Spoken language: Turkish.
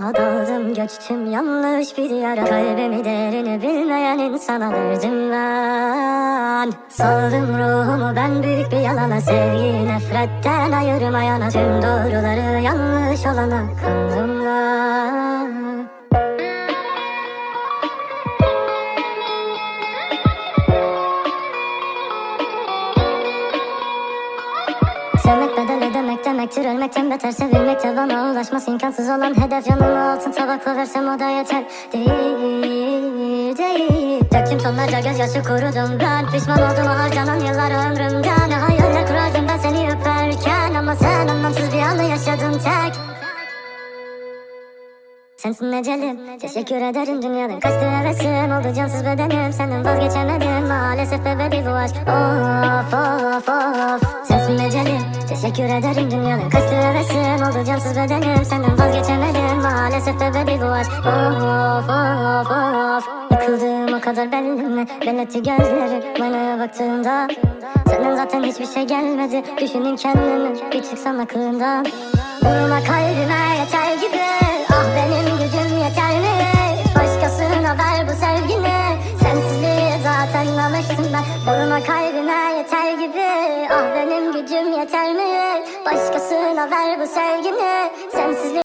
Daldım göçtüm yanlış bir diyara, kalbimi değerini bilmeyen insana verdim ben. Saldım ruhumu ben büyük bir yalana, sevgi nefretten ayırmayana, tüm doğruları yanlış olana kandım ben. Sevmek bedel ödemek demektir, ölmekten beter sevilmekte, bana ulaşması imkansız olan hedef. Yanıma altın tabakla versem o da yeter. Değil. Döktüm tonlarca gözyaşı, kurudum ben. Pişman oldum o harcanan yıllar ömrümden. Ne hayaller kurardım ben seni öperken, ama sen anlamsız bir anı yaşadın tek. Sensin ecelim, teşekkür ederim dünyanın kaçtı hevesim. Oldu cansız bedenim, senden vazgeçemedim. Maalesef ebedi bu aşk, of of of. Sensin ecelim, teşekkür ederim dünyanın kaçtı hevesim. Oldu cansız bedenim, senden vazgeçemedim. Maalesef ebedi bu aşk, of of of. Yıkıldığım o kadar belli mi? Belletti gözlerim aynaya baktığımda. Senden zaten hiçbir şey gelmedi, düşünün kendimi bir çıksam aklımdan. Vurma kalbime yeter gibi, ah benim gücüm yeter mi? Başkasına ver bu sevgini, sensizliğe zaten alıştım ben. Vurma kalbime yeter gibi, ah benim gücüm yeter mi? Başkasına ver bu sevgini, sensizliğe